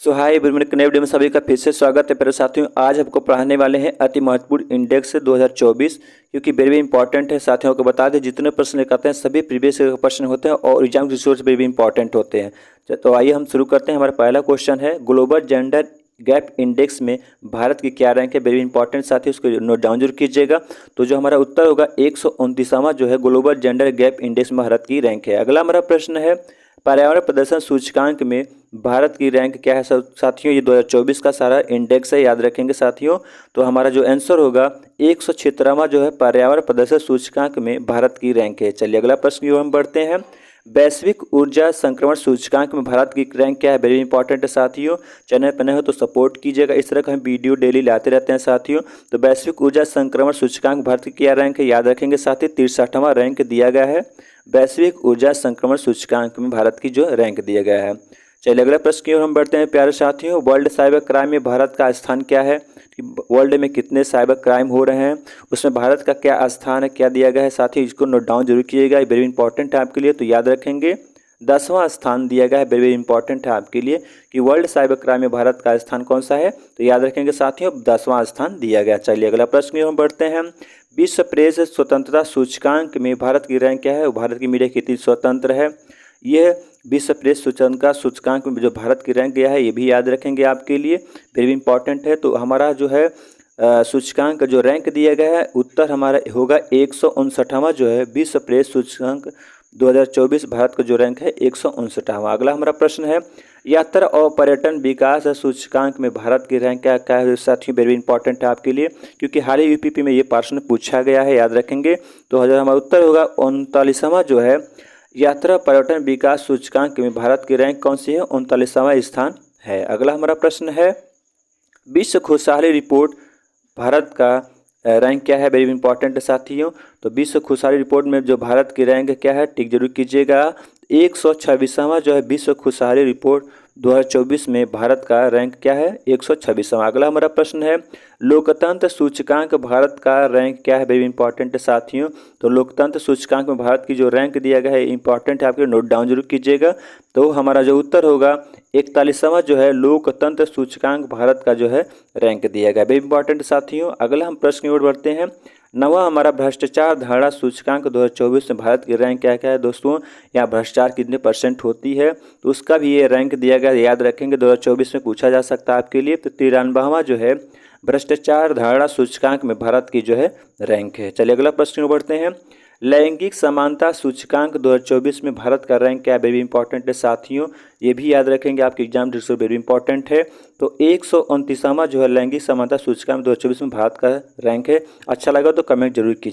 Hi everyone, नए video में सभी का फिर से स्वागत है। प्यारे साथियों, आज आपको पढ़ाने वाले हैं अति महत्वपूर्ण इंडेक्स 2024, क्योंकि वेरी इंपॉर्टेंट है। साथियों को बता दें, जितने प्रश्न लेकर आते हैं सभी प्रीवियस प्रश्न होते हैं और एग्जाम रिसोर्स वेरी इंपॉर्टेंट होते हैं। तो आइए हम शुरू करते हैं। हमारा पहला क्वेश्चन है, ग्लोबल जेंडर गैप इंडेक्स में भारत की क्या रैंक है। वेरी इंपॉर्टेंट साथी, उसको नोट डाउन जरूर कीजिएगा। तो जो हमारा उत्तर होगा 129वां जो है ग्लोबल जेंडर गैप इंडेक्स में भारत की रैंक है। अगला हमारा प्रश्न है, पर्यावरण प्रदर्शन सूचकांक में भारत की रैंक क्या है। साथियों, ये 2024 का सारा इंडेक्स है, याद रखेंगे साथियों। तो हमारा जो आंसर होगा 176वां जो है पर्यावरण प्रदर्शन सूचकांक में भारत की रैंक है। चलिए अगला प्रश्न की ओर हम बढ़ते हैं। वैश्विक ऊर्जा संक्रमण सूचकांक में भारत की रैंक क्या है। वेरी इंपॉर्टेंट है साथियों, चैनल पर नए हो तो सपोर्ट कीजिएगा। इस तरह का हम वीडियो डेली लाते रहते हैं साथियों। तो वैश्विक ऊर्जा संक्रमण सूचकांक भारत की क्या रैंक है, याद रखेंगे साथी, 63वां रैंक दिया गया है। वैश्विक ऊर्जा संक्रमण सूचकांक में भारत की जो रैंक दिया गया है। चलिए अगला प्रश्न की ओर हम बढ़ते हैं। प्यारे साथियों, वर्ल्ड साइबर क्राइम में भारत का स्थान क्या है। वर्ल्ड में कितने साइबर क्राइम हो रहे हैं, उसमें भारत का क्या स्थान है, क्या दिया गया है। साथियों, इसको नोट डाउन जरूर कीजिएगा, वेरी इंपॉर्टेंट है आपके लिए। तो याद रखेंगे 10वां स्थान दिया गया है। वेरी इंपॉर्टेंट है आपके लिए कि वर्ल्ड साइबर क्राइम में भारत का स्थान कौन सा है। तो याद रखेंगे साथियों, 10वां स्थान दिया गया। चलिए अगला प्रश्न की ओर हम बढ़ते हैं। विश्व प्रेस स्वतंत्रता सूचकांक में भारत की रैंक क्या है। भारत की मीडिया कितनी स्वतंत्र है। यह विश्व प्रेस स्वतंत्रता सूचकांक में जो भारत की रैंक गया है, ये भी याद रखेंगे आपके लिए, वेरी इंपॉर्टेंट है। तो हमारा जो है सूचकांक जो रैंक दिया गया है, उत्तर हमारा होगा 159वां जो है विश्व प्रेस सूचकांक 2024 भारत का जो रैंक है 159वां। अगला हमारा प्रश्न है, यात्रा और पर्यटन विकास सूचकांक में भारत की रैंक क्या है। साथियों, वेरी इंपॉर्टेंट है आपके लिए, क्योंकि हाल ही यूपीपी में ये प्रश्न पूछा गया है, याद रखेंगे। तो हमारा उत्तर होगा 39वां जो है यात्रा पर्यटन विकास सूचकांक में भारत की रैंक कौन सी है, 39वां स्थान है। अगला हमारा प्रश्न है, विश्व खुशहाली रिपोर्ट भारत का रैंक क्या है। वेरी इंपॉर्टेंट है साथियों। तो विश्व खुशहाली रिपोर्ट में जो भारत की रैंक क्या है, टिक जरूर कीजिएगा। 126वां जो है विश्व खुशहाली रिपोर्ट 2024 में भारत का रैंक क्या है, 126वां। अगला हमारा प्रश्न है, लोकतंत्र सूचकांक भारत का रैंक क्या है। वेरी इंपॉर्टेंट है साथियों। तो लोकतंत्र सूचकांक में भारत की जो रैंक दिया गया है, इंपॉर्टेंट है आपके, नोट डाउन जरूर कीजिएगा। तो हमारा जो उत्तर होगा 41वां जो है लोकतंत्र सूचकांक भारत का जो है रैंक दिया गया। वेरी इंपॉर्टेंट साथियों। अगला हम प्रश्न की ओर बढ़ते हैं। नवा हमारा भ्रष्टाचार धारणा सूचकांक 2024 में भारत की रैंक क्या क्या है। दोस्तों, यहाँ भ्रष्टाचार कितने % होती है, तो उसका भी ये रैंक दिया गया, याद रखेंगे, 2024 में पूछा जा सकता है आपके लिए। तो 93वां जो है भ्रष्टाचार धारणा सूचकांक में भारत की जो है रैंक है। चलिए अगला प्रश्न में बढ़ते हैं। लैंगिक समानता सूचकांक 2024 में भारत का रैंक क्या है। वेरी इंपॉर्टेंट है साथियों, ये भी याद रखेंगे, आपके एग्जाम रिजल्ट वेरी इंपॉर्टेंट है। तो 129वां जो है लैंगिक समानता सूचकांक 2024 में भारत का रैंक है। अच्छा लगा तो कमेंट जरूर कीजिए।